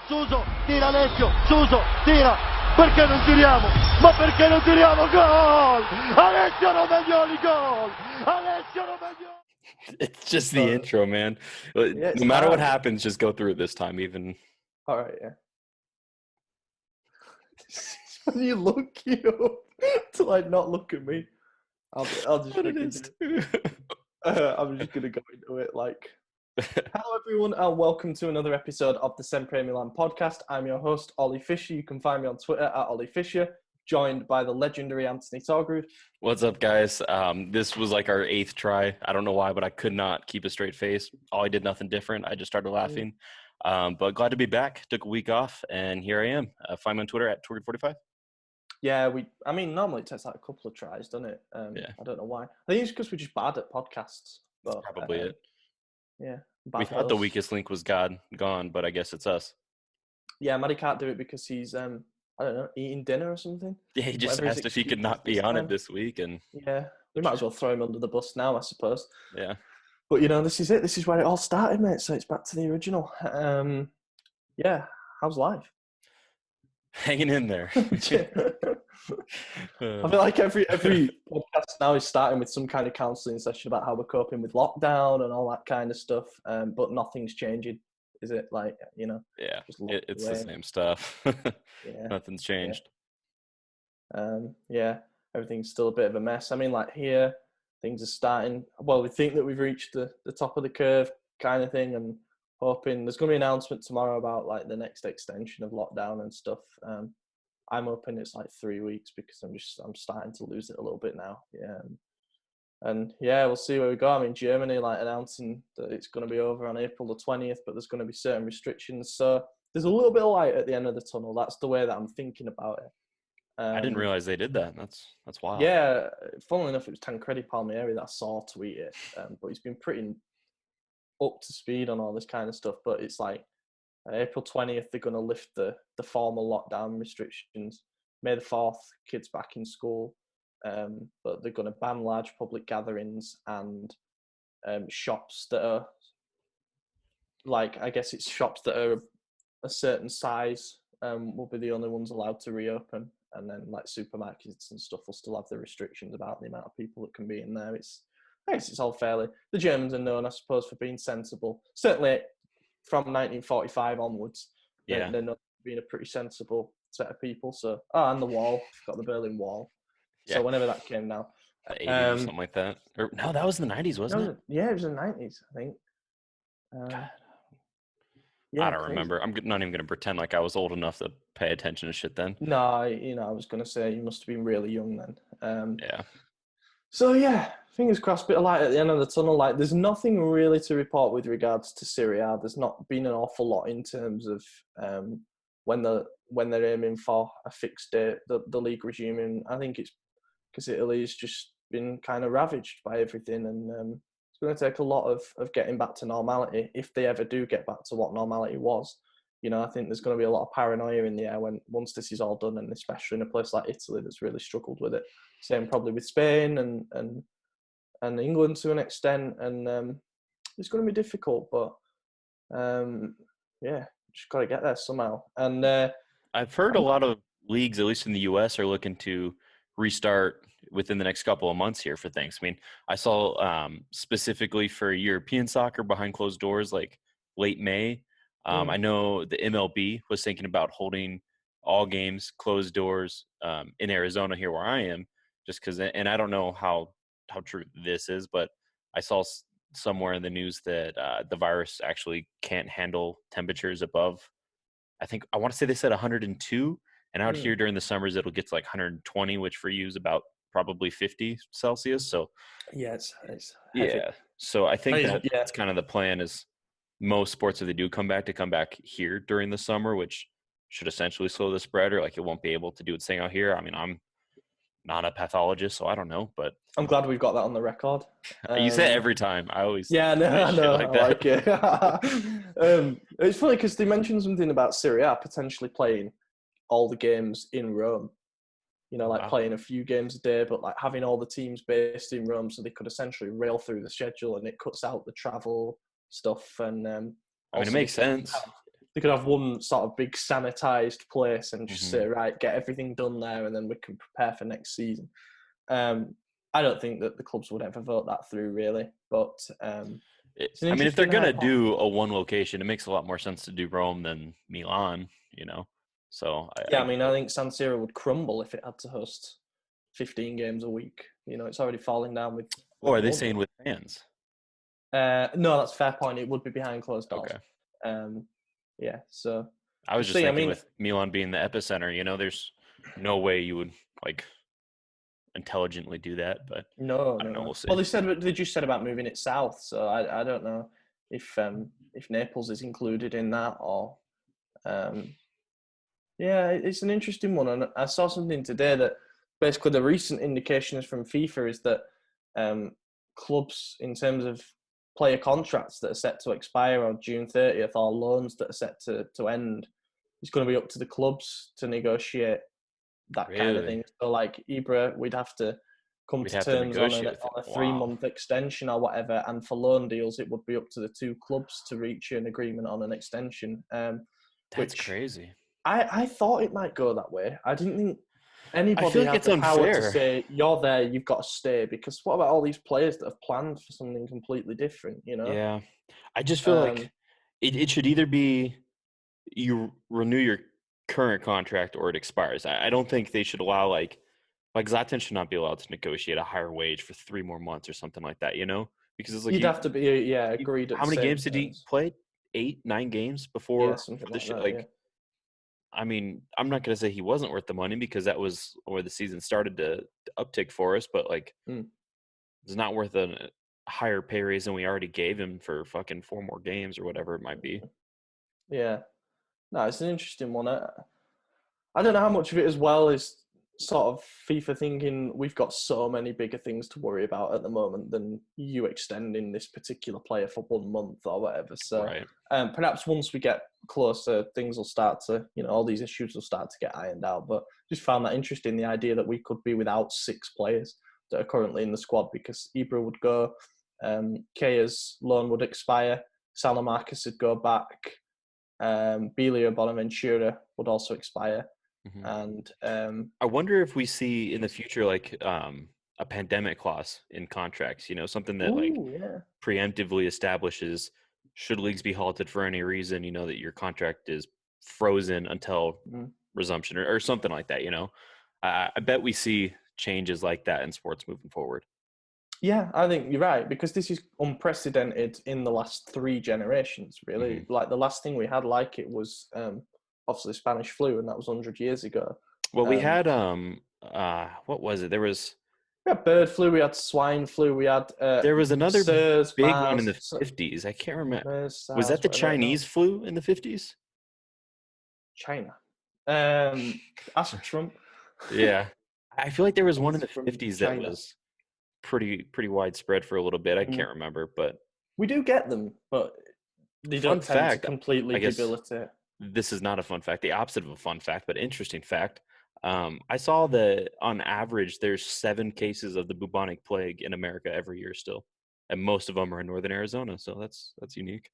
Suso, tira Alessio, Suso, tira, perché non tiriamo? Ma perché non tiriamo? Gol! Alessio Romagnoli, gol! Alessio Romagnoli! It's just the intro, man. Yeah, no matter what happens, just go through it this time, even. All right, yeah. When you look you to like not look at me, I'll just What it is. I'm just gonna go into it like. Hello everyone and welcome to another episode of the SempreMilan podcast. I'm your host Ollie Fisher. You can find me on Twitter at Ollie Fisher, joined by the legendary Anthony Torgrud. What's up, guys? This was like our 8th try. I don't know why, but I could not keep a straight face. I did nothing different. I just started laughing. But glad to be back. Took a week off, and here I am. Find me on Twitter at Torgrud45. Yeah, normally it takes like a couple of tries, doesn't it? Yeah. I don't know why. I think it's because we're just bad at podcasts. But, That's probably it. Yeah. We thought the weakest link was gone, but I guess it's us. Yeah, Maddie can't do it because he's, I don't know, eating dinner or something. Yeah, he just asked if he could not be on it this week. And yeah, we might as well throw him under the bus now, I suppose. Yeah. But, this is it. This is where it all started, mate. So it's back to the original. Yeah, how's life? Hanging in there. I feel like every podcast now is starting with some kind of counselling session about how we're coping with lockdown and all that kind of stuff. But nothing's changing, is it? Like, Yeah, it's away. the same stuff. Yeah. Nothing's changed. Yeah, everything's still a bit of a mess. I mean, like here, things are starting. Well, we think that we've reached the top of the curve kind of thing, and hoping there's going to be an announcement tomorrow about like the next extension of lockdown and stuff. I'm hoping it's like 3 weeks because I'm starting to lose it a little bit now. Yeah. And yeah, we'll see where we go. I mean, Germany like announcing that it's going to be over on April the 20th, but there's going to be certain restrictions. So there's a little bit of light at the end of the tunnel. That's the way that I'm thinking about it. I didn't realize they did that. That's wild. Yeah, funnily enough, it was Tancredi Palmieri that I saw tweet it, but he's been pretty up to speed on all this kind of stuff. But it's like April 20th, they're going to lift the formal lockdown restrictions. May the 4th, kids back in school. But they're going to ban large public gatherings and shops that are like, I guess it's shops that are a certain size will be the only ones allowed to reopen. And then like supermarkets and stuff will still have the restrictions about the amount of people that can be in there. I guess it's all fairly. The Germans are known, I suppose, for being sensible. Certainly from 1945 onwards, they're known for being a pretty sensible set of people. So, and the wall, got the Berlin Wall. Yeah. So whenever that came down, the 80s or something like that. Or, no, that was in the 90s, wasn't it? Yeah, it was in the 90s, I think. I don't remember. I'm not even going to pretend like I was old enough to pay attention to shit then. No, I was going to say you must have been really young then. Yeah. So yeah, fingers crossed, bit of light at the end of the tunnel. Like, there's nothing really to report with regards to Serie A. There's not been an awful lot in terms of when they're aiming for a fixed date, the league resuming. I think it's because Italy's just been kind of ravaged by everything, and it's going to take a lot of getting back to normality if they ever do get back to what normality was. I think there's going to be a lot of paranoia in the air once this is all done, and especially in a place like Italy that's really struggled with it. Same probably with Spain and England to an extent, and it's going to be difficult, but just got to get there somehow. And I've heard a lot of leagues, at least in the US, are looking to restart within the next couple of months here for things. I mean, I saw specifically for European soccer behind closed doors, like late May. I know the MLB was thinking about holding all games closed doors in Arizona here where I am, just because, and I don't know how true this is, but I saw somewhere in the news that the virus actually can't handle temperatures above, I want to say they said 102, and out here during the summers it'll get to like 120, which for you is about probably 50 Celsius. So yeah, it's heavy. Yeah. So I think that's kind of the plan is most sports, if they do come back here during the summer, which should essentially slow the spread, or like it won't be able to do its thing out here. I mean, I'm not a pathologist, so I don't know, but I'm glad we've got that on the record. You say it every time. I always I know like I like it. It's funny because they mentioned something about Serie A potentially playing all the games in Rome. Playing a few games a day, but like having all the teams based in Rome, so they could essentially rail through the schedule, and it cuts out the travel stuff. And I mean, it makes sense. they could have one sort of big sanitized place and just Mhm. say, right, get everything done there, and then we can prepare for next season. I don't think that the clubs would ever vote that through, really. But it's an I mean, if they're interesting gonna hypothesis. do a one location, it makes a lot more sense to do Rome than Milan, you know. So Yeah, I I get mean, I it. think San Siro would crumble if it had to host 15 games a week. You know, it's already falling down Oh, with are they money. saying with fans? No, that's a fair point. It would be behind closed doors. Okay. Yeah, so I we'll was just see. I thinking mean, with Milan being the epicenter, you know, there's no way you would like intelligently do that, but no, I don't no, know. no. We'll see. Well, they just said about moving it south, so I don't know if Naples is included in that or um, yeah, it's an interesting one. And I saw something today that basically the recent indications from FIFA is that clubs, in terms of player contracts that are set to expire on June 30th or loans that are set to end, it's going to be up to the clubs to negotiate that kind of Really? thing. So, like Ibra, we'd have to come We'd to have to terms on negotiate with it. a Wow. 3-month extension or whatever. And for loan deals, it would be up to the two clubs to reach an agreement on an extension, That's which crazy. I thought it might go that way. I didn't think I feel anybody like had it's the power to unfair. say, you're there, you've got to stay. Because what about all these players that have planned for something completely different, you know? Yeah. I just feel like Um, it should either be you renew your current contract or it expires. I don't think they should allow like Zlatan should not be allowed to negotiate a higher wage for 3 more months or something like that, you know? Because it's like you'd have to be, yeah, agreed at how the many same games did he terms. play? 8, 9 games Yeah, before something the like shit. that, yeah. Like, I mean, I'm not gonna say he wasn't worth the money because that was where the season started to uptick for us, but like Mm. it's not worth a higher pay raise than we already gave him for fucking 4 more games or whatever it might be. Yeah. No, it's an interesting one. I don't know how much of it as well is sort of FIFA thinking we've got so many bigger things to worry about at the moment than you extending this particular player for 1 month or whatever. So Right. perhaps once we get closer, things will start to, all these issues will start to get ironed out. But just found that interesting, the idea that we could be without 6 players that are currently in the squad because Ibra would go, Kea's loan would expire, Salamarcus would go back, Belia Bonaventura would also expire. Mhm. And I wonder if we see in the future like a pandemic clause in contracts, you know, something that like yeah, preemptively establishes should leagues be halted for any reason, you know, that your contract is frozen until mm. resumption or something like that, you know. I bet we see changes like that in sports moving forward. Yeah, I think you're right because this is unprecedented in the last 3 generations. Really, Hmm. like the last thing we had like it was obviously Spanish flu, and that was 100 years ago. Well, we Um, had what was it? we had bird flu, we had swine flu, we had There was another SARS, big one in the MARS, 50s. I can't remember. MERS, Was that SARS, the whatever. No, Chinese flu in the 50s? China. Ask Trump. Yeah. I feel like there was one in He's the from 50s that China. was pretty widespread for a little bit. I Mm. can't remember, but We do get them, but they fun don't tend to fact, completely I guess debilitate. this is not a fun fact, the opposite of a fun fact, but interesting fact. I saw that on average there's 7 cases of the bubonic plague in America every year still. And most of them are in northern Arizona, so that's unique.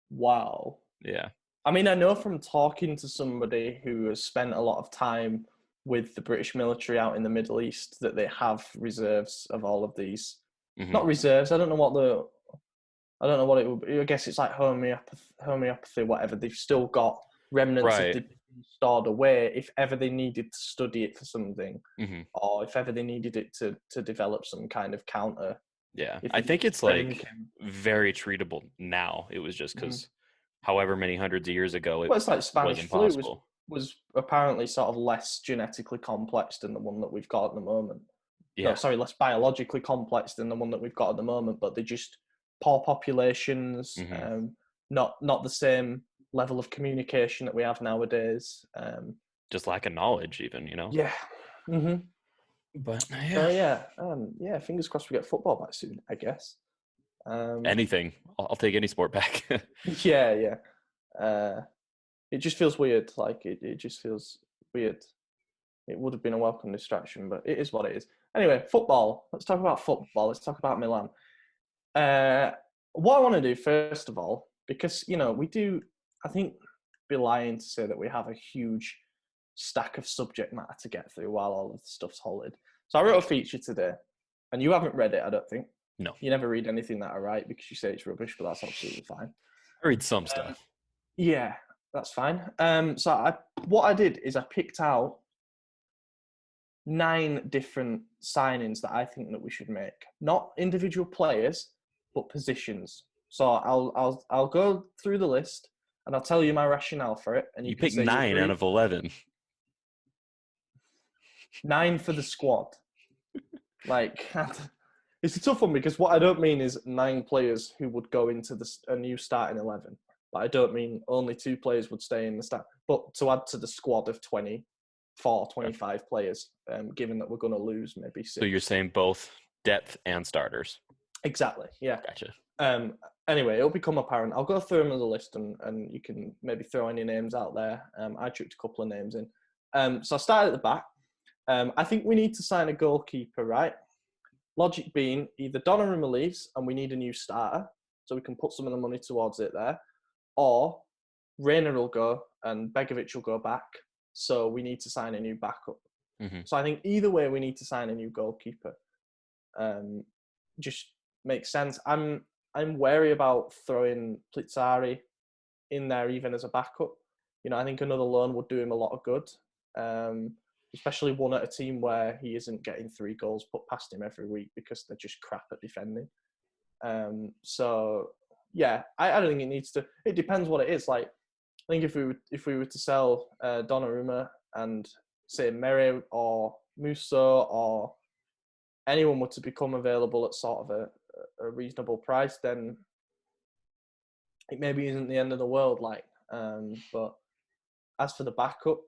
Wow. Yeah. I mean, I know from talking to somebody who has spent a lot of time with the British military out in the Middle East that they have reserves of all of these. Hmm. Not reserves. I don't know what it would be. I guess it's like homeopathy, whatever. They've still got remnants of Right. the stored away if ever they needed to study it for something, Hmm. or if ever they needed it to develop some kind of counter. Yeah. If I the think it's strain like came. very treatable now. It was just Mhm. because however many hundreds of years ago it Well, it's like was Spanish flu impossible. was apparently sort of less genetically complex than the one that we've got at the moment. No, Yeah. sorry, less biologically complex than the one that we've got at the moment. But they just poor populations, Hmm. not the same level of communication that we have nowadays. Just lack of knowledge even, you know. Yeah. hmm But So yeah. yeah. Fingers crossed we get football back soon. I guess. Anything. I'll take any sport back. Yeah. Uh, it just feels weird. Like it just feels weird. It would have been a welcome distraction, but it is what it is. Anyway, football. Let's talk about football. Let's talk about Milan. What I want to do first of all, because we do. I think be lying to say that we have a huge stack of subject matter to get through while all of the stuff's halted. So I wrote a feature today, and you haven't read it, I don't think. No. You never read anything that I write because you say it's rubbish, but that's absolutely fine. I read some stuff. Yeah, that's fine. What I did is I picked out 9 different signings that I think that we should make. Not individual players, but positions. So I'll go through the list and I'll tell you my rationale for it. And You can picked say 9 out of 11. 9 for the squad. Like, it's a tough one because what I don't mean is 9 players who would go into a new starting 11. But I don't mean only 2 players would stay in the start. But to add to the squad of 24, 25 players, given that we're going to lose maybe 6. So you're saying both depth and starters. Exactly, yeah. Gotcha. Anyway, it'll become apparent. I'll go through them on the list and you can maybe throw any names out there. I chucked a couple of names in. So I'll start at the back. I think we need to sign a goalkeeper, right? Logic being either Donnarumma leaves and we need a new starter, so we can put some of the money towards it there, or Reina will go and Begovic will go back, so we need to sign a new backup. Mm-hmm. So I think either way we need to sign a new goalkeeper. Just makes sense. I'm wary about throwing Plizzari in there even as a backup. You know, I think another loan would do him a lot of good. Especially one at a team where he isn't getting 3 goals put past him every week because they're just crap at defending. So yeah, I don't think it needs to. It depends what it is. Like, I think if we were to sell Donnarumma and say Mere or Musso or anyone were to become available at sort of a reasonable price, then it maybe isn't the end of the world. Like, but as for the backup,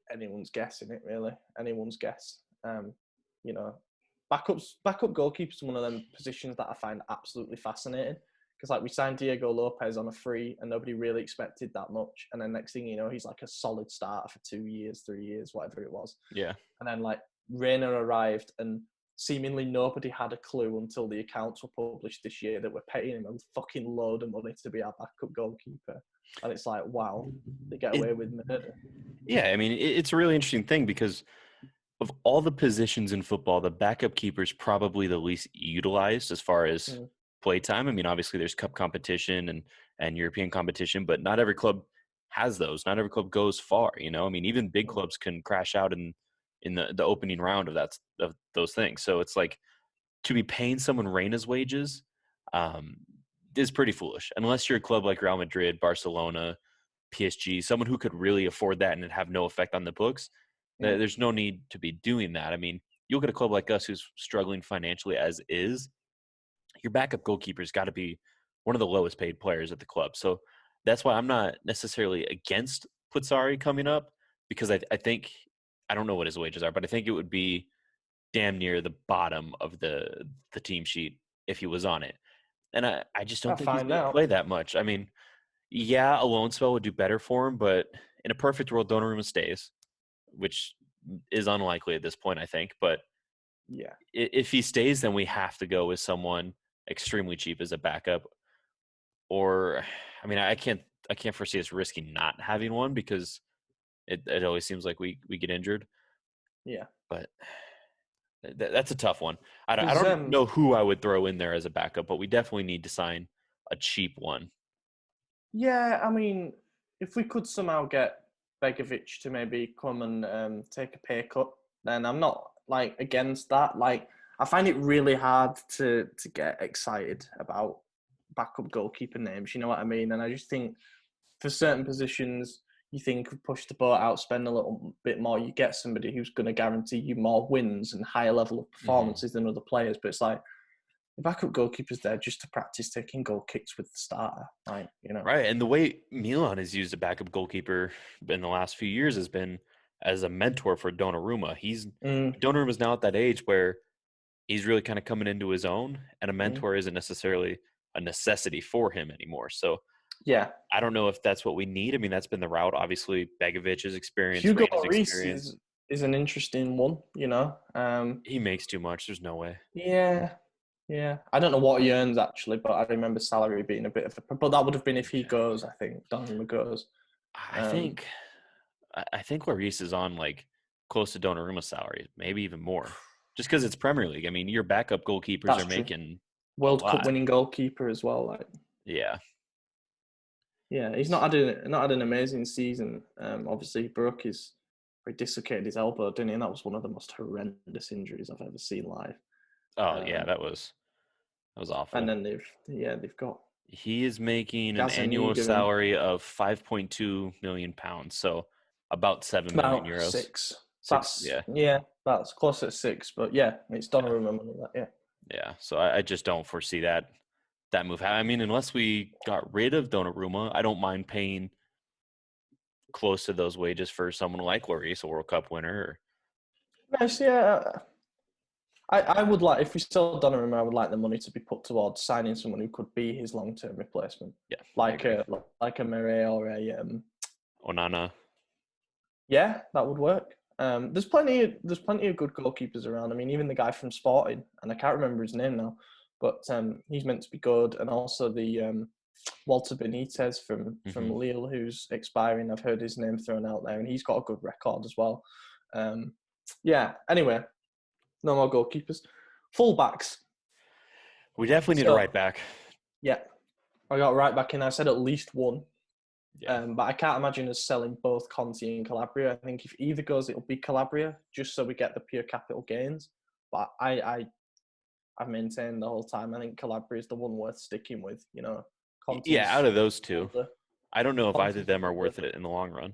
anyone's guess in it, really. Anyone's guess. You know, backup goalkeeper is one of them positions that I find absolutely fascinating. Because like we signed Diego Lopez on a free and nobody really expected that much. And then next thing you know, he's like a solid starter for 2 years, 3 years, whatever it was. Yeah. And then like Reina arrived and seemingly nobody had a clue until the accounts were published this year that we're paying him a fucking load of money to be our backup goalkeeper. And it's like, wow, they get away with murder. Yeah, I mean, it's a really interesting thing because of all the positions in football, the backup keeper is probably the least utilized as far as play time. I mean, obviously there's cup competition and European competition, but not every club has those. Not every club goes far, you know? I mean, even big clubs can crash out in the opening round of those things. So it's like to be paying someone Reina's wages is pretty foolish. Unless you're a club like Real Madrid, Barcelona, PSG, someone who could really afford that and it have no effect on the books. There's no need to be doing that. I mean, you look at a club like us who's struggling financially as is, your backup goalkeeper's got to be one of the lowest paid players at the club. So that's why I'm not necessarily against Plizzari coming up, because I think, I don't know what his wages are, but I think it would be damn near the bottom of the team sheet if he was on it. And I just don't think he's going to play that much. I mean, yeah, a loan spell would do better for him, but in a perfect world, Donnarumma stays, which is unlikely at this point, I think. But yeah, if he stays, then we have to go with someone extremely cheap as a backup. Or, I mean, I can't foresee us risking not having one because it always seems like we get injured. Yeah, but that's a tough one. I don't know who I would throw in there as a backup, but we definitely need to sign a cheap one. Yeah, I mean, if we could somehow get Begovic to maybe come and take a pay cut, then I'm not like against that. Like, I find it really hard to get excited about backup goalkeeper names. You know what I mean? And I just think for certain positions, you think push the boat out, spend a little bit more, you get somebody who's going to guarantee you more wins and higher level of performances than other players. But it's like, the backup goalkeeper's there just to practice taking goal kicks with the starter, like, you know. Right, and the way Milan has used a backup goalkeeper in the last few years has been as a mentor for Donnarumma. Donnarumma's now at that age where he's really kind of coming into his own, and a mentor isn't necessarily a necessity for him anymore. So, yeah, I don't know if that's what we need. I mean, that's been the route. Obviously, Begovic's experience, Hugo Reina's Lloris experience is an interesting one, you know. He makes too much. There's no way. Yeah. I don't know what he earns actually, but I remember salary being a bit of a. But that would have been if he goes. I think Donnarumma goes. I think Lloris is on like close to Donnarumma's salary, maybe even more, just because it's Premier League. I mean, your backup goalkeepers That's are true. making a World Cup lot. winning goalkeeper as well. Like, Yeah, yeah, he's not had an amazing season. Obviously, he broke he dislocated his elbow, didn't he? And that was one of the most horrendous injuries I've ever seen live. oh yeah, Um, that was and awful. then they've got He is making an annual Gazaniga and salary of 5.2 million pounds, so about 7 million about euros. 6. Six, yeah, That's close at 6, but yeah, it's yeah, Donnarumma money. That, yeah. yeah. So I just don't foresee that move. I mean, unless we got rid of Donnarumma, I don't mind paying close to those wages for someone like Lloris, a World Cup winner. Nice, yeah. I would like, if we still Donnarumma, I would like the money to be put towards signing someone who could be his long-term replacement, Yeah, I like agree. a Murray or a Onana. yeah, that would work. There's plenty of good goalkeepers around. I mean, even the guy from Sporting, and I can't remember his name now, but he's meant to be good. And also the Walter Benitez from Hmm. Lille, who's expiring. I've heard his name thrown out there, and he's got a good record as well. Yeah. Anyway, no more goalkeepers. Fullbacks. We definitely need a So right back. yeah, I got right back in. I said at least one. Yeah. But I can't imagine us selling both Conti and Calabria. I think if either goes, it'll be Calabria, just so we get the pure capital gains. But I've maintained the whole time. I think Calabria is the one worth sticking with. You know, Yeah, out Conti's of those two, older. I don't know if either Conti's of them are older. worth it in the long run.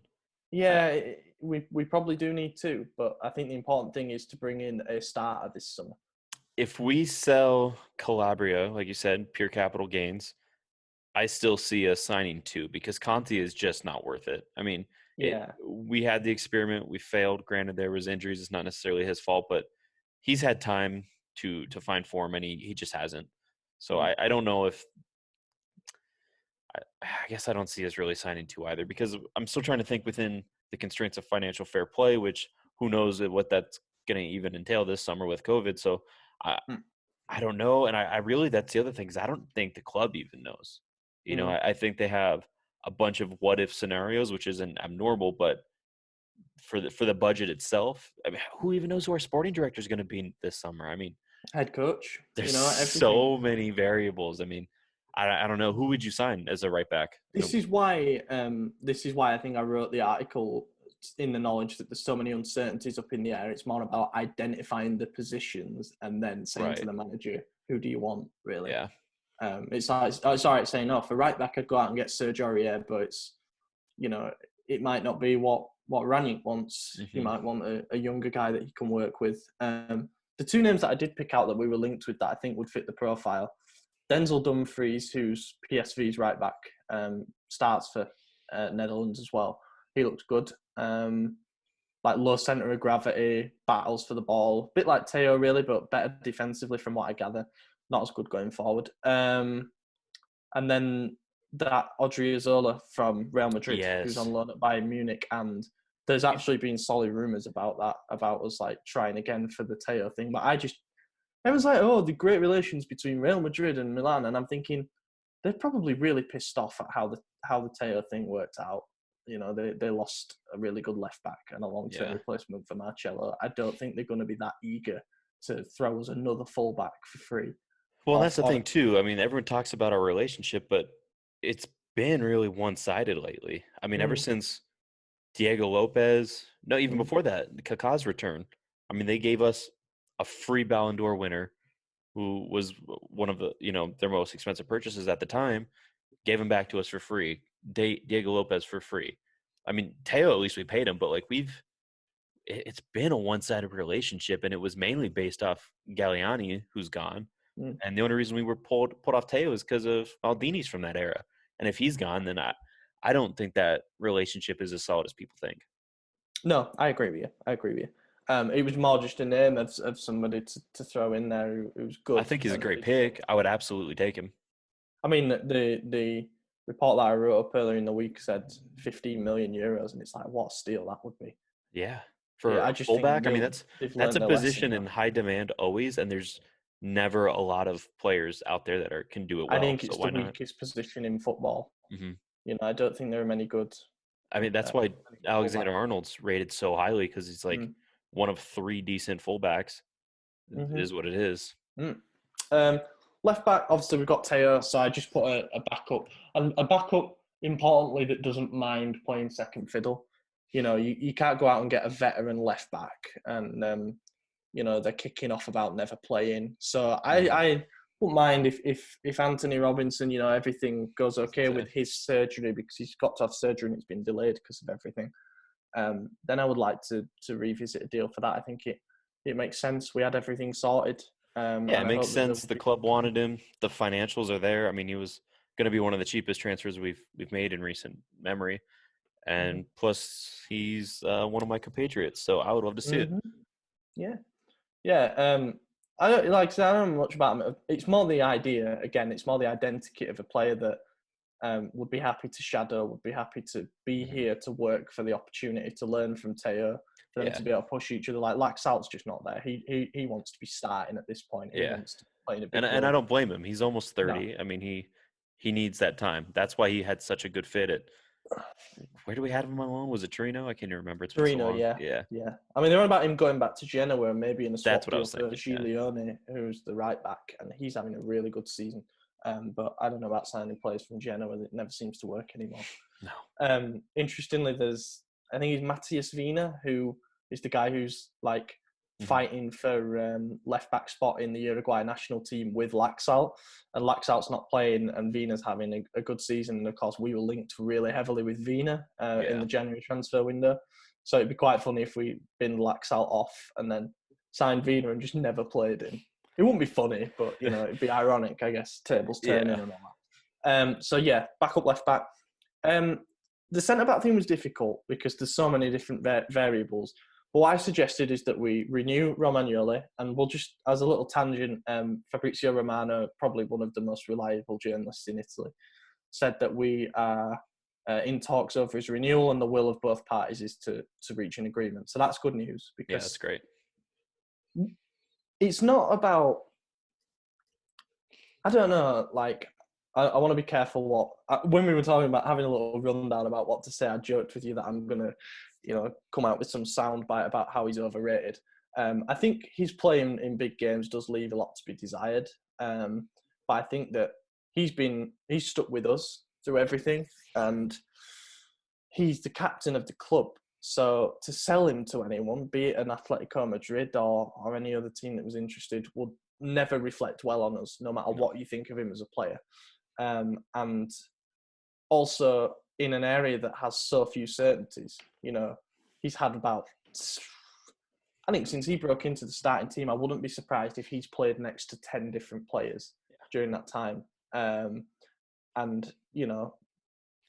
Yeah, we probably do need two, but I think the important thing is to bring in a starter this summer. If we sell Calabria, like you said, pure capital gains, I still see us signing two because Conti is just not worth it. I mean, Yeah. we had the experiment, we failed. Granted, there was injuries; it's not necessarily his fault, but he's had time to find form, and he just hasn't. So I don't know if I guess I don't see us really signing two either because I'm still trying to think within the constraints of financial fair play, which who knows what that's going to even entail this summer with COVID. So I Mm. I don't know, and I really that's the other thing is I don't think the club even knows. You know, Mm. I think they have a bunch of what if scenarios, which isn't abnormal, but for the budget itself, I mean, who even knows who our sporting director is going to be this summer? I mean, Head coach. there's Everything. so many variables. I mean, I don't know who would you sign as a right back. This is why I think I wrote the article in the knowledge that there's so many uncertainties up in the air. It's more about identifying the positions and then saying to Right. the manager, "Who do you want?" Really, Yeah. it's all right saying, "No, for right back, I'd go out and get Serge Aurier," but it's it might not be what Ranić wants. He Hmm. might want a younger guy that he can work with. The two names that I did pick out that we were linked with that I think would fit the profile. Denzel Dumfries, who's PSV's right back, starts for Netherlands as well. He looks good. Like low centre of gravity, battles for the ball. A bit like Teo, really, but better defensively from what I gather. Not as good going forward. And then that Odriozola from Real Madrid, who's Yes. on loan at Bayern Munich. And there's actually been solid rumours about that, about us like trying again for the Teo thing. But everyone's like, oh, the great relations between Real Madrid and Milan, and I'm thinking they're probably really pissed off at how the Teo thing worked out. You know, they lost a really good left back and a long-term Yeah. replacement for Marcello. I don't think they're going to be that eager to throw us another fullback for free. Well, and Or, that's the or thing too. I mean, everyone talks about our relationship, but it's been really one-sided lately. I mean, ever mm, since Diego Lopez, no, even mm, before that, Kaká's return. I mean, they gave us a free Ballon d'Or winner who was one of the, their most expensive purchases at the time, gave him back to us for free. Diego Lopez for free. I mean, Teo, at least we paid him, but like it's been a one-sided relationship, and it was mainly based off Galliani, who's gone. mm. And the only reason we were pulled off Teo is because of Maldini's from that era. And if he's gone, then I don't think that relationship is as solid as people think. No, I agree with you. It was more just a name of somebody to throw in there who was I good. think he's a And great pick. I would absolutely take him. I mean, the report that I wrote up earlier in the week said 15 million euros, and it's like, what a steal that would be. Yeah. For Yeah, I a just think fullback, I mean, they've that's learned a their lesson position now. in high demand always, and there's never a lot of players out there that can do it I well. think So it's the why not? weakest position in football. Hmm. I don't think there are many good I mean, that's why Alexander Arnold's rated so highly, because he's like one of 3 decent fullbacks. It is what it is. Left back, obviously we've got Teo, so I just put a backup, and a backup importantly that doesn't mind playing second fiddle. You can't go out and get a veteran left back, and they're kicking off about never playing. So I wouldn't mind if Anthony Robinson, everything goes okay with his surgery, because he's got to have surgery and it's been delayed because of everything. Then I would like to revisit a deal for that. I think it makes sense. We had everything sorted. Yeah, it makes sense. The club wanted him. The financials are there. I mean, he was going to be one of the cheapest transfers we've made in recent memory, and plus he's one of my compatriots, so I would love to see it. Yeah. I don't know much about him. It's more the idea. Again, it's more the identity of a player that would be happy to shadow, would be happy to be here to work for the opportunity to learn from Teo, for them to be able to push each other. Like Laxalt's just not there. He wants to be starting at this point. He wants to play in a big and I don't blame him. He's almost 30. No. I mean, he needs that time. That's why he had such a good fit at. Where do we have him on loan? Was it Torino? I can't even remember. It's been so long. Yeah. I mean, they're on about him going back to Genoa and maybe in a swap deal for thinking, who's the right back, and he's having a really good season. But I don't know about signing players from Genoa. That never seems to work anymore. No. Interestingly, I think he's Matthias Wiener, who is the guy who's like fighting for left back spot in the Uruguay national team with Laxalt, and Laxalt's not playing, and Wiener's having a good season. And of course, we were linked really heavily with Wiener in the January transfer window. So it'd be quite funny if we binned Laxalt off and then signed Wiener and just never played him. It wouldn't be funny, but it'd be ironic, I guess. Tables turning and all that. So yeah, backup left back. The centre back thing was difficult because there's so many different variables. But what I suggested is that we renew Romagnoli, and we'll just, as a little tangent, Fabrizio Romano, probably one of the most reliable journalists in Italy, said that we are in talks over his renewal, and the will of both parties is to reach an agreement. So that's good news, because that's great. It's not about, I don't know, like, I want to be careful when we were talking about having a little rundown about what to say, I joked with you that I'm going to, come out with some soundbite about how he's overrated. I think his playing in big games does leave a lot to be desired. But I think that he's stuck with us through everything, and he's the captain of the club. So to sell him to anyone, be it an Atletico Madrid or any other team that was interested, would never reflect well on us, no matter what you think of him as a player. And also in an area that has so few certainties. He's had about, I think since he broke into the starting team, I wouldn't be surprised if he's played next to 10 different players during that time. And,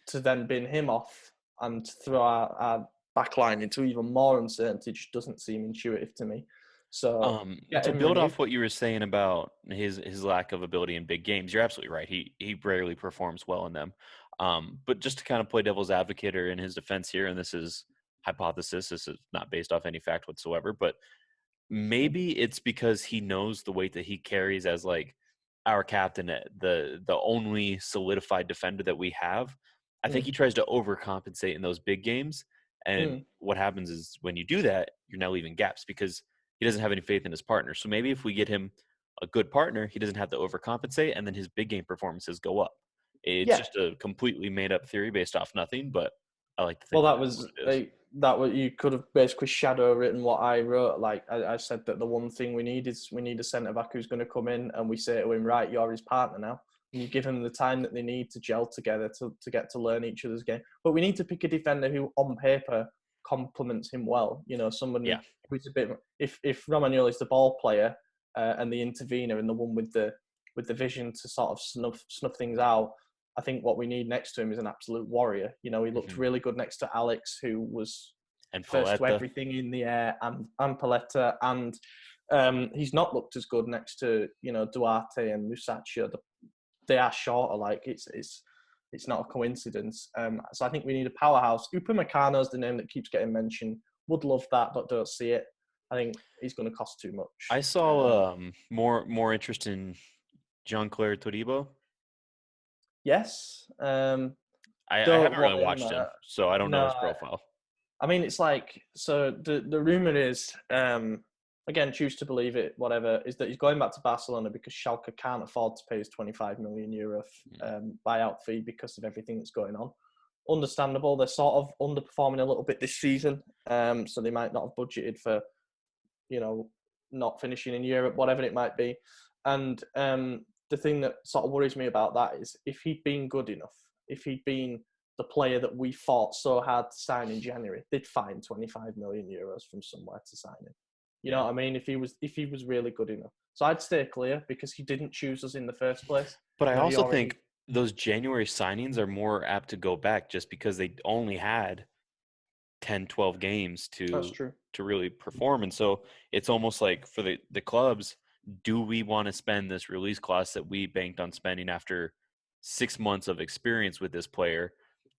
to then bin him off and throw our backline into even more uncertainty just doesn't seem intuitive to me. So to build off what you were saying about his lack of ability in big games, you're absolutely right. He rarely performs well in them. But just to kind of play devil's advocate or in his defense here, and this is hypothesis, this is not based off any fact whatsoever, but maybe it's because he knows the weight that he carries as like our captain, the only solidified defender that we have. I think he tries to overcompensate in those big games. And what happens is when you do that, you're now leaving gaps because he doesn't have any faith in his partner. So maybe if we get him a good partner, he doesn't have to overcompensate, and then his big game performances go up. It's just a completely made up theory based off nothing, but I like to think. Well, you could have basically shadow written what I wrote. Like I said that the one thing we need a centre back who's going to come in, and we say to him, right, you're his partner now. And you give him the time that they need to gel together to get to learn each other's game. But we need to pick a defender who, on paper, complements him well. Someone who's a bit. If Romagnoli is the ball player and the intervener and the one with the vision to sort of snuff things out, I think what we need next to him is an absolute warrior. He looked really good next to Alex, who was first to everything in the air, and Paletta, and he's not looked as good next to Duarte and Musacchio. They are shorter. Like it's not a coincidence. So I think we need a powerhouse. Upamecano is the name that keeps getting mentioned. Would love that, but don't see it. I think he's going to cost too much. I saw more interest in Jean-Claire Todibo. Yes. I Don't haven't want really watched him, so I don't know No, his profile. I mean, it's like, so the rumor is, again, choose to believe it, whatever, is that he's going back to Barcelona because Schalke can't afford to pay his 25 million euro buyout fee because of everything that's going on. Understandable. They're sort of underperforming a little bit this season, so they might not have budgeted for, not finishing in Europe, whatever it might be. And the thing that sort of worries me about that is if he'd been good enough, if he'd been the player that we fought so hard to sign in January, they'd find 25 million euros from somewhere to sign him. You know what I mean? If he was really good enough. So I'd stay clear because he didn't choose us in the first place. But I also think those January signings are more apt to go back just because they only had 10, 12 games to really perform. And so it's almost like for the clubs, do we want to spend this release clause that we banked on spending after 6 months of experience with this player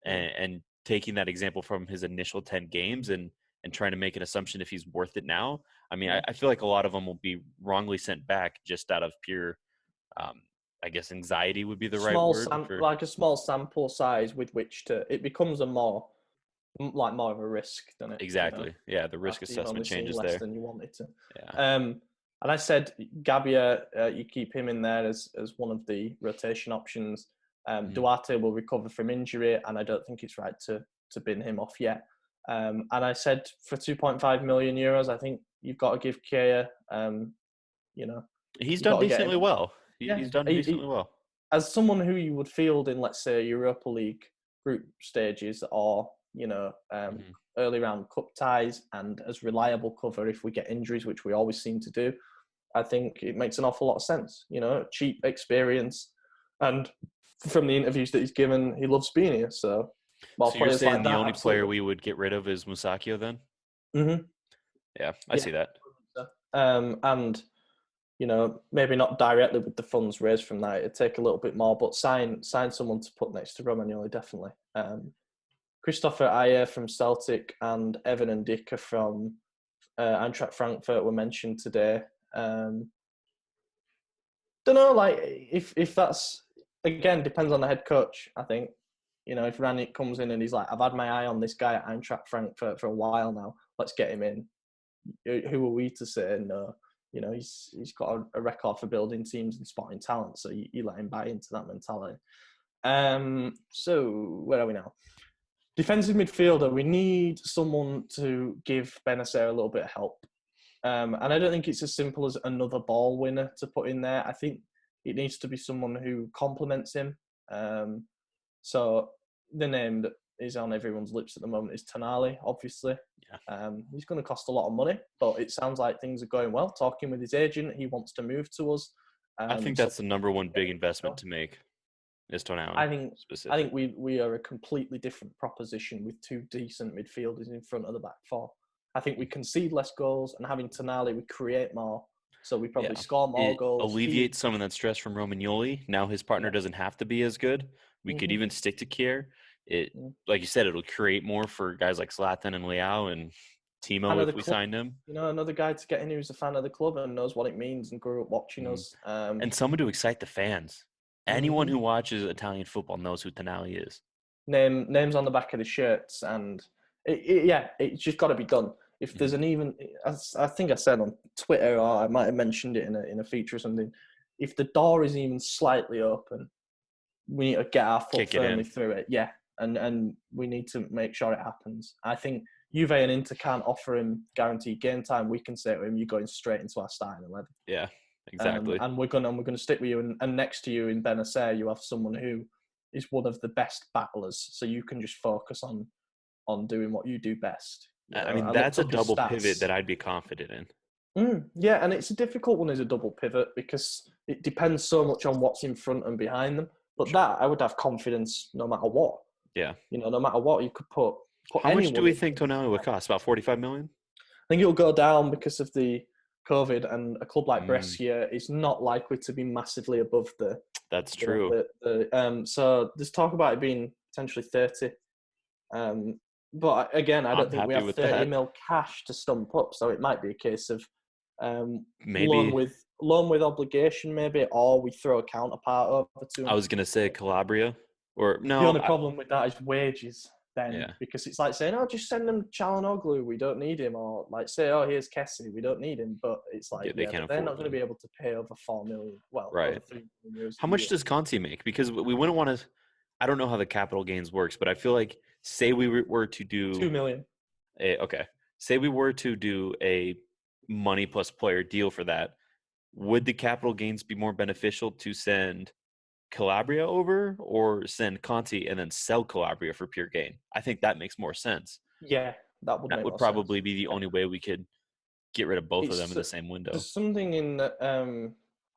and taking that example from his initial 10 games and trying to make an assumption if he's worth it now? I mean, I feel like a lot of them will be wrongly sent back just out of pure, I guess anxiety would be the right word. Like a small sample size with which it becomes more of a risk than it. Exactly. Yeah, the risk assessment changes less there. than you want it to. Yeah. And I said, Gabia, you keep him in there as one of the rotation options. Duarte will recover from injury, and I don't think it's right to bin him off yet. And I said for 2.5 million euros, I think you've got to give Kea, he's done decently well. He's done decently well. As someone who you would field in, let's say, Europa League group stages or, early round cup ties, and as reliable cover if we get injuries, which we always seem to do, I think it makes an awful lot of sense. Cheap experience, and from the interviews that he's given, he loves being here. So you're saying the only player we would get rid of is Musacchio then? Mm-hmm. Yeah, I see that. And maybe not directly with the funds raised from that. It'd take a little bit more, but sign someone to put next to Romagnoli, definitely. Christopher Ayer from Celtic and Evan and Dicker from Eintracht Frankfurt were mentioned today. Don't know, like if that's, again, depends on the head coach. I think if Ranić comes in and he's like, I've had my eye on this guy at Eintracht Frankfurt for a while now, let's get him in. Who are we to say no? He's got a record for building teams and spotting talent, so you let him buy into that mentality. So where are we now? Defensive midfielder, we need someone to give Benacer a little bit of help. And I don't think it's as simple as another ball winner to put in there. I think it needs to be someone who complements him. So the name that is on everyone's lips at the moment is Tonali, obviously. Yeah. He's going to cost a lot of money, but it sounds like things are going well. Talking with his agent, he wants to move to us. I think that's the number one big investment to make. Is Tonali. I think we are a completely different proposition with two decent midfielders in front of the back four. I think we concede less goals, and having Tonali, we create more. So we probably score more goals. Alleviates some of that stress from Romagnoli. Now his partner doesn't have to be as good. We could even stick to Kier. Like you said, it'll create more for guys like Zlatan and Leao and Timo if we signed him. Another guy to get in who's a fan of the club and knows what it means and grew up watching us. And someone to excite the fans. Anyone who watches Italian football knows who Tonali is. Names on the back of the shirts, and it's just got to be done. If there's I think I said on Twitter, or I might have mentioned it in a feature or something, if the door is even slightly open, we need to get our foot firmly through it. Yeah, and we need to make sure it happens. I think Juve and Inter can't offer him guaranteed game time. We can say to him, you're going straight into our starting 11. Yeah. Exactly. And we're gonna stick with you, and next to you in Benacer, you have someone who is one of the best battlers, so you can just focus on doing what you do best. I mean, that's a double pivot that I'd be confident in. Yeah, and it's a difficult one as a double pivot because it depends so much on what's in front and behind them. But that I would have confidence no matter what. Yeah. No matter what, you could put How much do we think Tonali would cost? About 45 million? I think it'll go down because of the COVID, and a club like Brescia is not likely to be massively above the. That's true. So there's talk about it being potentially 30. But again, I don't think we have 30 mil cash to stump up, so it might be a case of maybe loan with obligation, maybe, or we throw a counterpart over to him. I was gonna say Calabria. Or The no, only problem with that is wages then, yeah. because it's like saying, oh, just send them Çalhanoğlu, we don't need him. Or like say, oh, here's Kessie, we don't need him. But it's like, They can't but they're not afford going to them. be able to pay over 4 million, well, Right. over 3 million euros How a much year. does Conti make? Because we wouldn't want to. I don't know how the capital gains works, but I feel like say we were to do 2 million. say we were to do a money plus player deal for that, would the capital gains be more beneficial to send Calabria over or send Conti and then sell Calabria for pure gain? I think that makes more sense. Yeah, that would That make would more probably sense. be the only way we could get rid of both of them It's in the same window. there's something in that.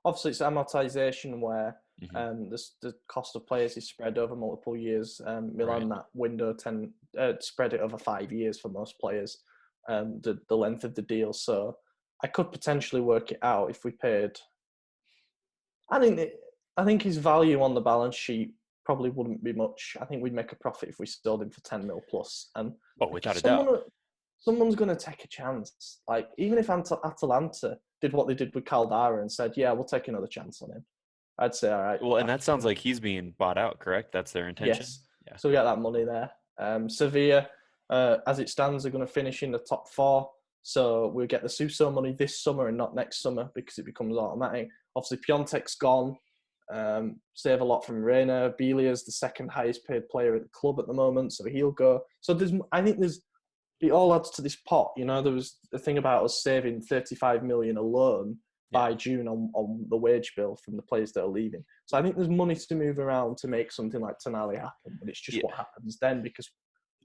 Obviously, it's amortization where Mhm. the cost of players is spread over multiple years. Milan, Right. that window spread it over 5 years for most players. The length of the deal, so I could potentially work it out if we paid. I think I think his value on the balance sheet probably wouldn't be much. I think we'd make a profit if we sold him for 10 mil plus. And Oh, without a doubt. someone's going to take a chance. Like, even if Atalanta did what they did with Caldara and said, yeah, we'll take another chance on him, I'd say, all right. Well, and that sounds like he's being bought out, correct? That's their intention? Yes. Yeah. So we get that money there. Sevilla, as it stands, are going to finish in the top 4. So we'll get the Suso money this summer and not next summer because it becomes automatic. Obviously, Piontek's gone. Save a lot from Reina. Bilia's the second highest paid player at the club at the moment, so he'll go. So I think it all adds to this pot. You know, there was the thing about us saving 35 million alone by June on the wage bill from the players that are leaving. So I think there's money to move around to make something like Tonali happen, but it's just what happens then because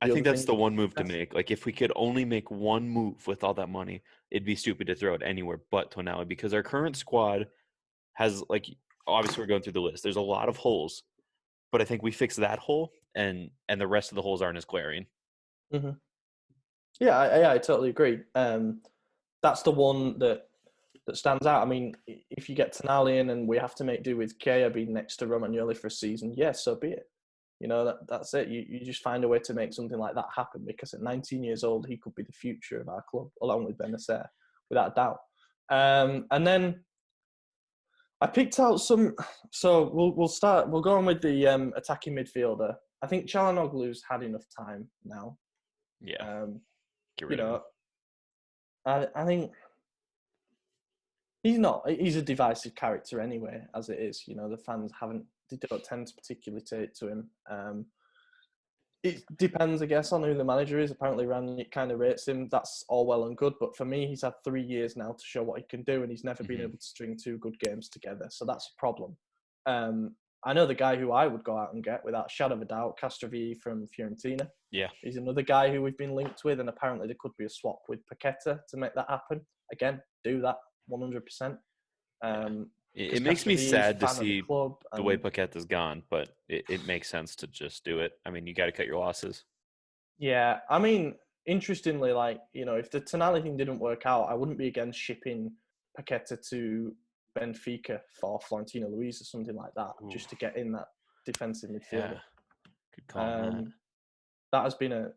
I think that's the one move to make. Like, if we could only make one move with all that money, it'd be stupid to throw it anywhere but Tonali because our current squad has, like, obviously we're going through the list. There's a lot of holes, but I think we fix that hole and the rest of the holes aren't as glaring. Mm-hmm. Yeah, I totally agree. That's the one that stands out. I mean, if you get Tonali in and we have to make do with Kea being next to Romagnoli for a season, yes, so be it. You know, that's it. You just find a way to make something like that happen because at 19 years old, he could be the future of our club, along with Benacer, without a doubt. And then I picked out some. So we'll start. We'll go on with the attacking midfielder. I think Çalhanoğlu's had enough time now. Yeah. Get You rid of him. know, I think he's not. He's a divisive character anyway, as it is. You know, the fans they don't tend to particularly take to him. It depends, I guess, on who the manager is. Apparently, Ranić kind of rates him. That's all well and good, but for me, he's had 3 years now to show what he can do, and he's never been able to string 2 good games together. So that's a problem. I know the guy who I would go out and get, without a shadow of a doubt, Castrovilli from Fiorentina. Yeah. He's another guy who we've been linked with, and apparently there could be a swap with Paqueta to make that happen. Again, do that 100%. It makes me sad to see the way and Paqueta's gone, but it makes sense to just do it. I mean, you got to cut your losses. yeah, I mean, interestingly, like, you know, if the Tonali thing didn't work out, I wouldn't be against shipping Paqueta to Benfica for Florentino Luis or something like that, just to get in that defensive midfielder. Good call on that.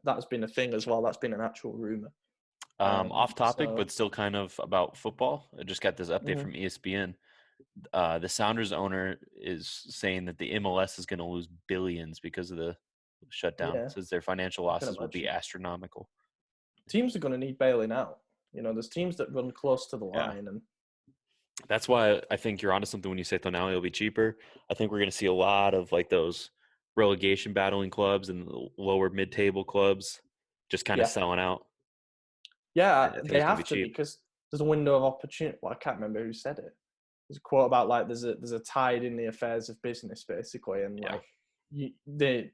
That has been a thing as well. That's been an actual rumor. Off topic, but still kind of about football. I just got this update Mhm. from ESPN. The Sounders owner is saying that the MLS is going to lose billions because of the shutdown. Yeah. Says their financial losses will be astronomical. Teams are going to need bailing out. You know, there's teams that run close to the line, and that's why I think you're onto something when you say Tonali will be cheaper. I think we're going to see a lot of like those relegation battling clubs and the lower mid-table clubs just kind of selling out. Yeah, they have to because there's a window of opportunity. Well, I can't remember who said it. There's a quote about like there's a tide in the affairs of business, basically, and like they're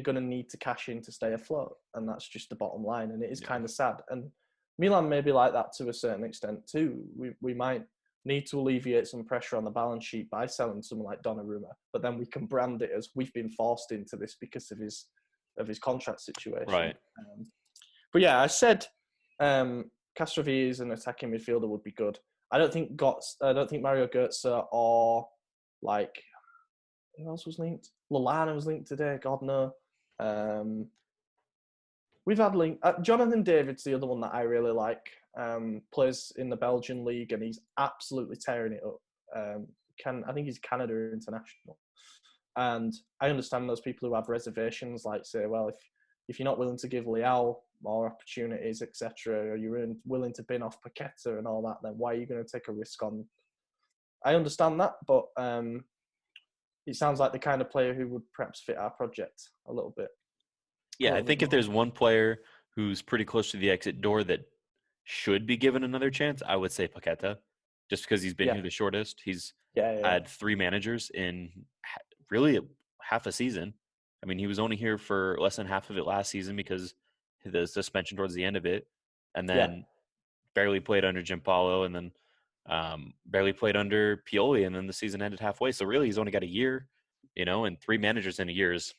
going to need to cash in to stay afloat, and that's just the bottom line. And it is kind of sad. And Milan may be like that to a certain extent too. We might need to alleviate some pressure on the balance sheet by selling someone like Donnarumma, but then we can brand it as we've been forced into this because of his contract situation. Right. But yeah, I said Castrovilli as an attacking midfielder would be good. I don't think Mario Götze or like who else was linked? Lallana was linked today. God no. We've had Jonathan David's the other one that I really like. Plays in the Belgian league and he's absolutely tearing it up. I think he's Canada international. And I understand those people who have reservations, like say, well, if you're not willing to give Leao more opportunities, etc., or you're willing to bin off Paqueta and all that, then why are you going to take a risk on? I understand that, but it sounds like the kind of player who would perhaps fit our project a little bit. Yeah, I think if there's one player who's pretty close to the exit door that should be given another chance, I would say Paqueta, just because he's been here the shortest. He's had 3 managers in really half a season. I mean, he was only here for less than half of it last season because the suspension towards the end of it, and then barely played under Giampaolo, and then barely played under Pioli, and then the season ended halfway. So really, he's only got a year, and 3 managers in a year is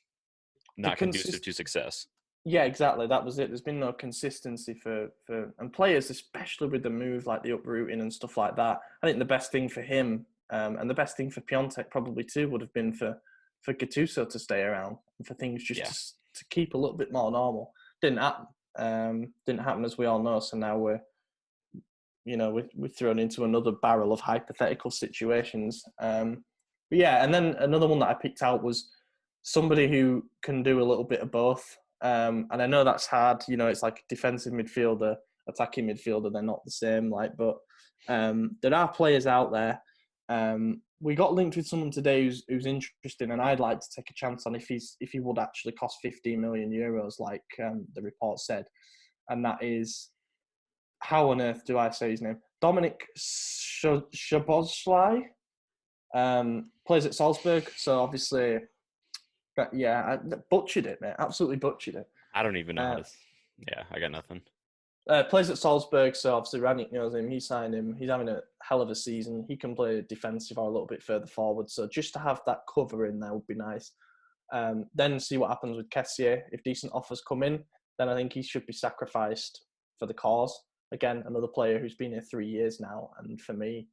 not conducive to success. Yeah, exactly. That was it. There's been no consistency for and players, especially with the move like the uprooting and stuff like that. I think the best thing for him and the best thing for Piontek probably too would have been for Gattuso to stay around and for things just to keep a little bit more normal. Didn't happen. Didn't happen, as we all know. So now we're thrown into another barrel of hypothetical situations. But yeah, and then another one that I picked out was somebody who can do a little bit of both. And I know that's hard. It's like defensive midfielder, attacking midfielder. They're not the same. But there are players out there. We got linked with someone today who's interesting, and I'd like to take a chance on if he would actually cost 15 million euros, like the report said. And that is, how on earth do I say his name? Dominic Szoboszlai. Plays at Salzburg, so obviously. But yeah, I butchered it, mate. Absolutely butchered it. I don't even know how to... Yeah, I got nothing. Plays at Salzburg, so obviously Ranić knows him. He signed him. He's having a hell of a season. He can play defensive or a little bit further forward. So just to have that cover in there would be nice. Then see what happens with Kessié. If decent offers come in, then I think he should be sacrificed for the cause. Again, another player who's been here 3 years now, and for me,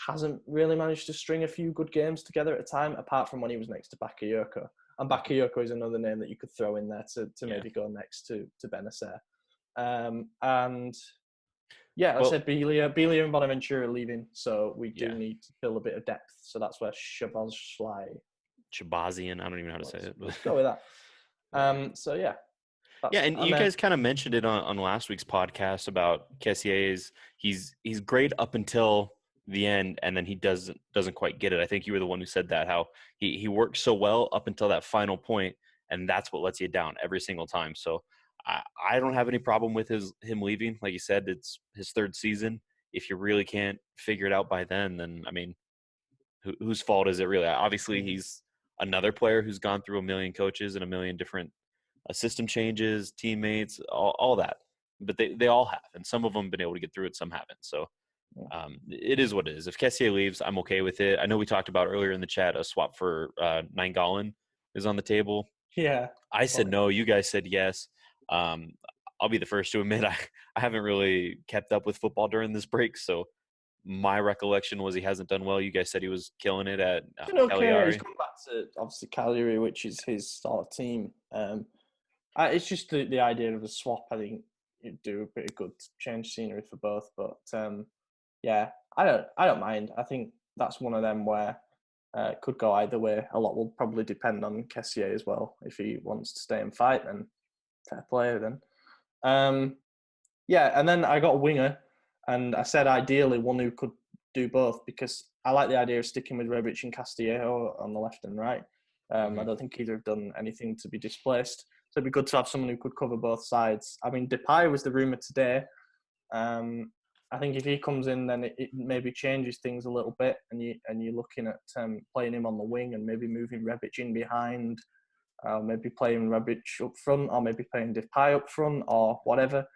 hasn't really managed to string a few good games together at a time, apart from when he was next to Bakayoko. And Bakayoko is another name that you could throw in there to maybe go next to Benacer. And yeah, I said Belia and Bonaventura are leaving, so we do need to fill a bit of depth. So that's where Szoboszlai. Chabazian, I don't even know how to say it. Let's go with that. So yeah. And you guys kind of mentioned it on last week's podcast about Kessié. He's great up until the end, and then he doesn't quite get it. I think you were the one who said that, how he works so well up until that final point, and that's what lets you down every single time. So I don't have any problem with him leaving. Like you said, it's his 3rd season. If you really can't figure it out by then I mean, whose fault is it really? Obviously, he's another player who's gone through a million coaches and a million different system changes, teammates, all that. But they all have, and some of them been able to get through it, some haven't. So it is what it is. If Kessié leaves, I'm okay with it. I know we talked about earlier in the chat a swap for Nainggolan is on the table. Yeah. I said no. You guys said yes. I'll be the first to admit I haven't really kept up with football during this break, so my recollection was he hasn't done well. You guys said he was killing it at Cagliari. He's come back to obviously Cagliari, which is his sort of team. It's just the idea of a swap. I think it'd do a pretty good change scenery for both. But yeah, I don't mind. I think that's one of them where it could go either way. A lot will probably depend on Kessié as well. If he wants to stay and fight, then fair play then. Yeah, and then I got a winger, and I said ideally one who could do both, because I like the idea of sticking with Rebic and Castillejo on the left and right. I don't think either have done anything to be displaced. So it'd be good to have someone who could cover both sides. I mean, Depay was the rumour today. I think if he comes in, then it maybe changes things a little bit, and you're looking at playing him on the wing and maybe moving Rebic in behind, maybe playing Rebic up front, or maybe playing Depay up front, or whatever.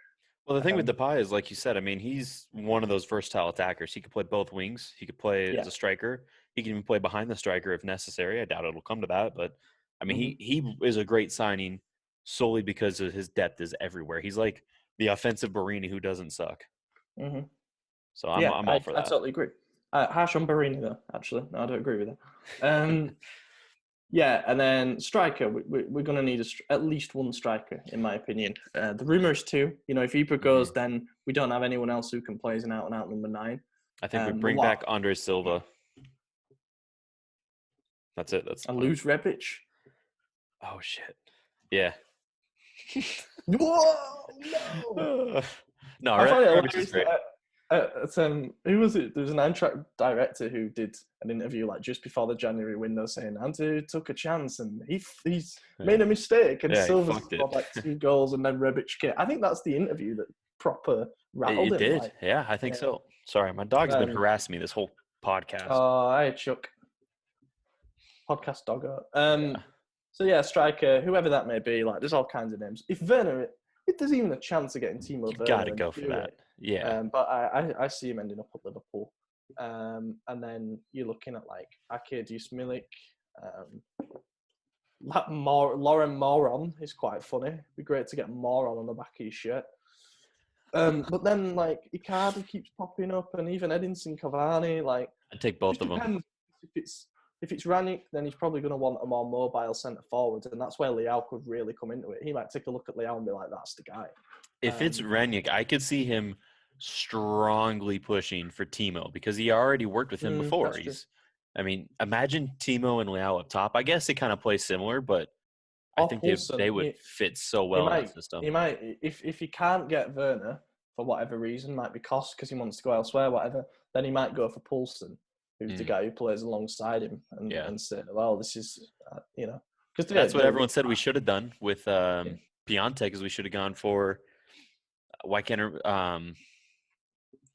Well, the thing with Depay is, like you said, I mean, he's one of those versatile attackers. He could play both wings. He could play as a striker. He can even play behind the striker if necessary. I doubt it'll come to that, but I mean, he is a great signing solely because of his depth is everywhere. He's like the offensive Barini who doesn't suck. So I'm all for that. I totally agree. Harsh on Barini though, actually. No, I don't agree with that. Yeah, and then striker, we're going to need at least one striker, in my opinion. The rumour is 2. If Ibra goes, then we don't have anyone else who can play as an out-and-out number 9. I think we bring back Andre Silva. That's it. That's the And plan. lose Rebic. Oh shit. Yeah. Whoa, no! No, I find it Rebic is hilarious great. that who was it? There was an Eintracht director who did an interview like just before the January window saying Ante took a chance and he's made a mistake and Yeah, he Silva fucked it. scored like 2 goals and then Rebic came. I think that's the interview that proper rattled It him. did. Like, Yeah, I think yeah. so. Sorry, my dog's been Um, harassing me this whole podcast. Oh, hi Chuck. Podcast doggo. Yeah. So yeah, striker, whoever that may be, like there's all kinds of names. If Werner, if there's even a chance of getting Timo You Werner, got to then go for do that. it. Yeah. But I see him ending up at Liverpool. And then you're looking at like Arkadiusz Milik. Lauren Moron is quite funny. It'd be great to get Moron on the back of his shirt. But then like Icardi keeps popping up, and even Edinson Cavani. Like I'd take both it of them. depends. If it's Ranić, then he's probably going to want a more mobile centre forward, and that's where Leao could really come into it. He might take a look at Leao and be like, "That's the guy." If it's Ranić, I could see him strongly pushing for Timo because he already worked with him before. I mean, imagine Timo and Leao up top. I guess they kind of play similar, but I think they would fit so well in that system. He might, if he can't get Werner for whatever reason, might be cost because he wants to go elsewhere, whatever. Then he might go for Poulsen, who's the guy who plays alongside him, and say, "Well, this is because that's what everyone said we should have done with Piontek, is we should have gone for why can't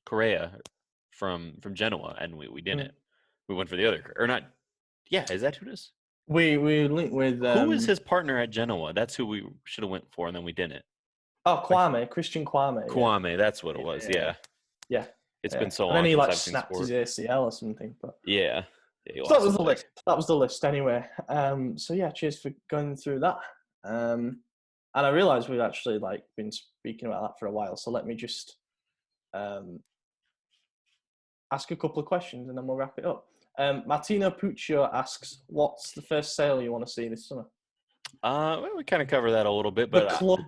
Correa from Genoa, and we didn't. We went for the other or not? Yeah, is that who it is? We linked with who is his partner at Genoa? That's who we should have went for, and then we didn't. Oh, Kwame, Christian Kwame. Kwame, that's what it was. Yeah. It's been so long. And then he like snapped his ACL or something. But yeah. So that was the list. That was the list anyway. So yeah, cheers for going through that. And I realised we've actually been speaking about that for a while. So let me just ask a couple of questions and then we'll wrap it up. Martino Puccio asks, "What's the first sale you want to see this summer?" Well, we kind of cover that a little bit, but the club.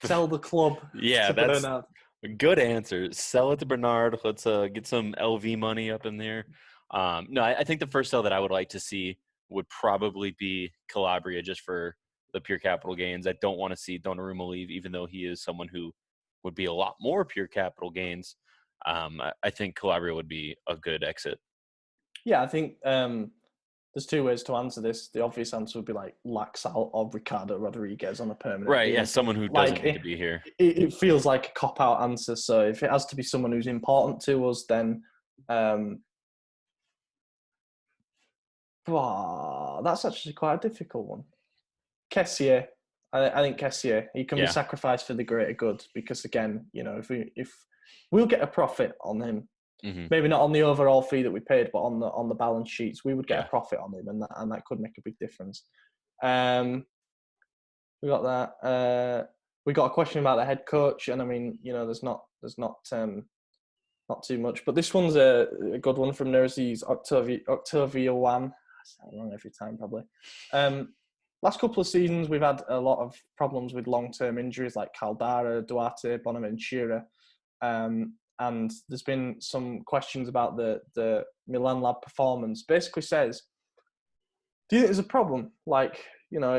Sell the club. Yeah, that's a good answer. Sell it to Bernard. Let's get some LV money up in there. No, I think the first sale that I would like to see would probably be Calabria, just for the pure capital gains. I don't want to see Donnarumma leave, even though he is someone who would be a lot more pure capital gains. I think Calabria would be a good exit. Yeah, I think there's two ways to answer this. The obvious answer would be Laxalt or Ricardo Rodriguez on a permanent right, deal. Yeah, someone who doesn't need to be here. It feels like a cop-out answer. So if it has to be someone who's important to us, then that's actually quite a difficult one. Kessié. I think Kessié, he can be sacrificed for the greater good because, again, if we'll get a profit on him, maybe not on the overall fee that we paid, but on the balance sheets, we would get a profit on him, and that could make a big difference. We got that. We got a question about the head coach, and I mean, there's not too much, but this one's a good one from Nerzy's Octavia Wan. I say it wrong every time, probably. Last couple of seasons, we've had a lot of problems with long-term injuries like Caldara, Duarte, Bonaventura. And there's been some questions about the Milan lab performance. Basically says, do you think there's a problem?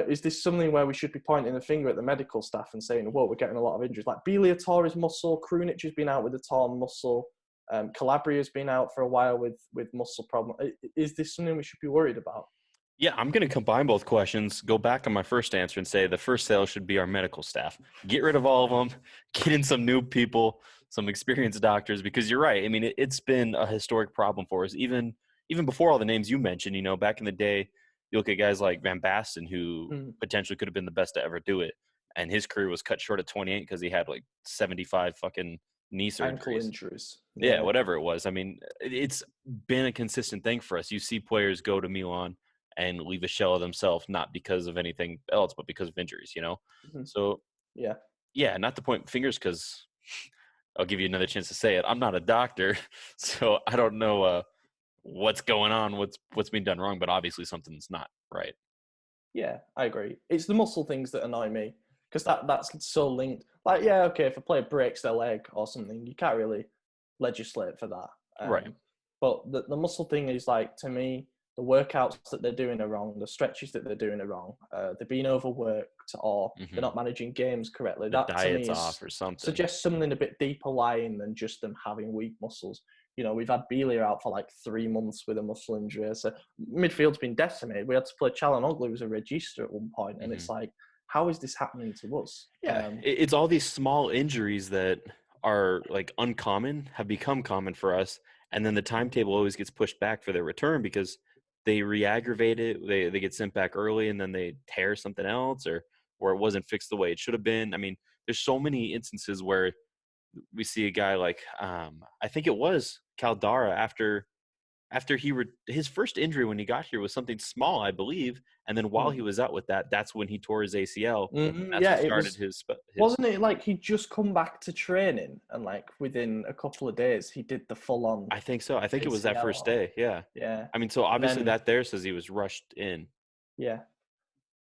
Is this something where we should be pointing the finger at the medical staff and saying, "Whoa, we're getting a lot of injuries"? Like Biliatore's muscle, Krunic has been out with a torn muscle, Calabria's been out for a while with muscle problem. Is this something we should be worried about? Yeah, I'm going to combine both questions, go back on my first answer and say the first sale should be our medical staff. Get rid of all of them, get in some new people, some experienced doctors, because you're right. I mean, it's been a historic problem for us. Even before all the names you mentioned, back in the day, you look at guys like Van Basten, who potentially could have been the best to ever do it. And his career was cut short at 28 because he had 75 fucking knee surgeries. Ankle injuries. Yeah, whatever it was. I mean, it's been a consistent thing for us. You see players go to Milan and leave a shell of themselves, not because of anything else, but because of injuries, So, yeah, not to point fingers, because I'll give you another chance to say it. I'm not a doctor, so I don't know what's going on, what's being done wrong, but obviously something's not right. Yeah, I agree. It's the muscle things that annoy me, because that's so linked. If a player breaks their leg or something, you can't really legislate for that. Right. But the muscle thing is, to me, the workouts that they're doing are wrong, the stretches that they're doing are wrong, they're being overworked, or they're not managing games correctly. The That to me diet's off or something. suggests something a bit deeper lying than just them having weak muscles. You know, we've had Belia out for like 3 months with a muscle injury. So midfield's been decimated. We had to play Calhanoglu, who was a regista at one point, and it's like, how is this happening to us? Yeah, it's all these small injuries that are like uncommon, have become common for us, and then the timetable always gets pushed back for their return because they re-aggravate it. They get sent back early, and then they tear something else, or it wasn't fixed the way it should have been. I mean, there's so many instances where we see a guy like I think it was Caldara after his first injury when he got here was something small, I believe, and then while he was out with that, that's when he tore his ACL. That's what started his. Wasn't it like he just come back to training and like within a couple of days he did the full on? I think so. I think it was that first day. Yeah. Yeah. I mean, so obviously that there says he was rushed in. Yeah.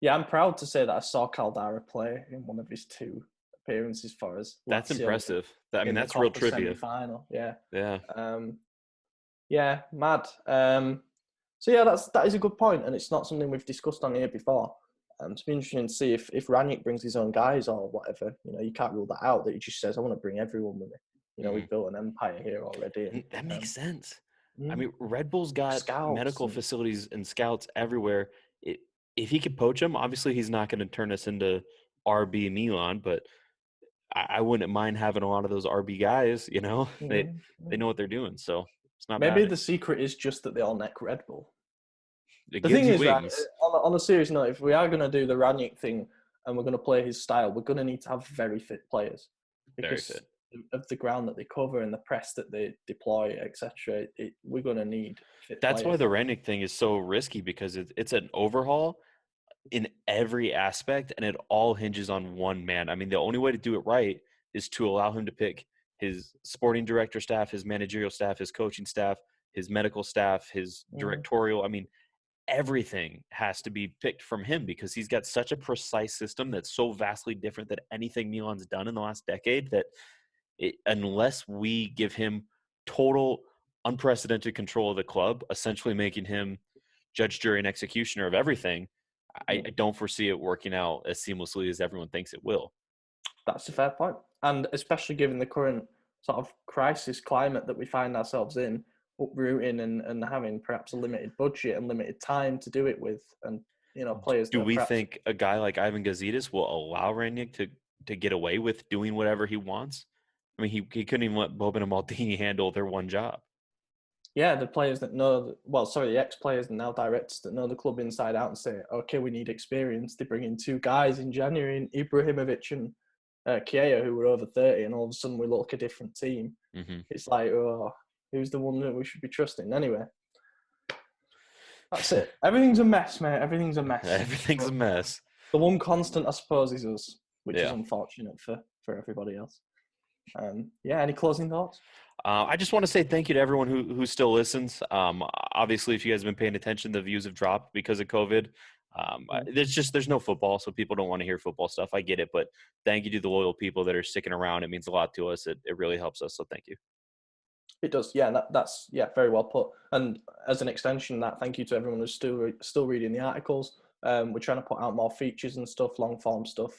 Yeah, I'm proud to say that I saw Caldara play in one of his 2 appearances for us. That's impressive. I mean, that's the real Copa trivia. Semi-final. Yeah. Yeah. Yeah, mad. So yeah, that is a good point, and it's not something we've discussed on here before. It's been interesting to see if Ranić brings his own guys or whatever. You know, you can't rule that out. That he just says, "I want to bring everyone with me." You know, we've built an empire here already. And, that makes sense. I mean, Red Bull's got scouts medical facilities and scouts everywhere. If he could poach them, obviously he's not going to turn us into RB Milan, but I wouldn't mind having a lot of those RB guys. You know, they know what they're doing, so it's not maybe bad. the secret is just that they all neck Red Bull. It The gives thing you is, right, wings. on a serious note, if we are going to do the Ranić thing and we're going to play his style, we're going to need to have very fit players because of the ground that they cover and the press that they deploy, etc. We're going to need fit That's players. why the Ranić thing is so risky, because it's an overhaul in every aspect, and it all hinges on one man. I mean, the only way to do it right is to allow him to pick his sporting director staff, his managerial staff, his coaching staff, his medical staff, his directorial. I mean, everything has to be picked from him because he's got such a precise system that's so vastly different than anything Milan's done in the last decade that unless we give him total unprecedented control of the club, essentially making him judge, jury, and executioner of everything, I don't foresee it working out as seamlessly as everyone thinks it will. That's a fair point. And especially given the current sort of crisis climate that we find ourselves in, uprooting and having perhaps a limited budget and limited time to do it with, and you know, players. Do we think a guy like Ivan Gazidis will allow Ranić to get away with doing whatever he wants? I mean, he couldn't even let Boban and Maldini handle their one job. Yeah, the players that know, the ex-players and now directors that know the club inside out and say, okay, we need experience. They bring in 2 guys in January, Ibrahimovic and Chiesa, who were over 30, and all of a sudden we look a different team. It's like, oh, who's the one that we should be trusting? Anyway, that's it. Everything's a mess, mate. Everything's a mess. Everything's a mess. The one constant, I suppose, is us, which is unfortunate for everybody else. Any closing thoughts? I just want to say thank you to everyone who still listens. Obviously, if you guys have been paying attention, the views have dropped because of COVID. There's no football, so people don't want to hear football stuff. I get it, but thank you to the loyal people that are sticking around. It means a lot to us. It really helps us, so thank you. It does, yeah. That's very well put. And as an extension of that, thank you to everyone who's still reading the articles. We're trying to put out more features and stuff, long form stuff,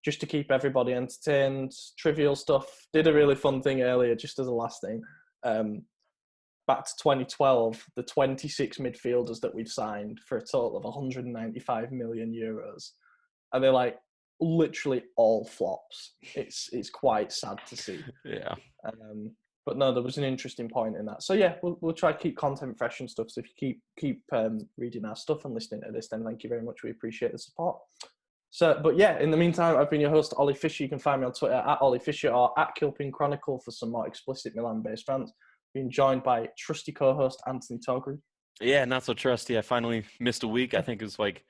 just to keep everybody entertained. Trivial stuff. Did a really fun thing earlier, just as a last thing. Back to 2012, the 26 midfielders that we've signed for a total of 195 million euros, and they're like literally all flops. It's quite sad to see. Yeah. But no, there was an interesting point in that. So yeah, we'll try to keep content fresh and stuff. So if you keep reading our stuff and listening to this, then thank you very much. We appreciate the support. So, but yeah, in the meantime, I've been your host, Ollie Fisher. You can find me on Twitter at Ollie Fisher or at Kilpin Chronicle for some more explicit Milan-based rants. Being joined by trusty co-host Anthony Togri. Yeah, not so trusty. I finally missed a week. I think it was like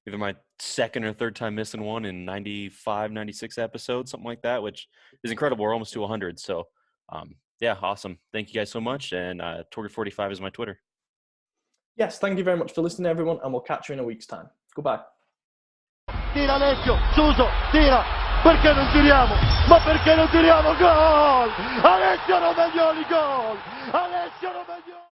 either my second or third time missing one in 95, 96 episodes, something like that, which is incredible. We're almost to 100. So, yeah, awesome. Thank you guys so much. And Togri45 is my Twitter. Yes, thank you very much for listening, everyone, and we'll catch you in a week's time. Goodbye. Tira Alessio, Suso, tira, perché non tiriamo? Ma perché non tiriamo? Gol! Alessio Romagnoli, gol! Alessio Romagnoli!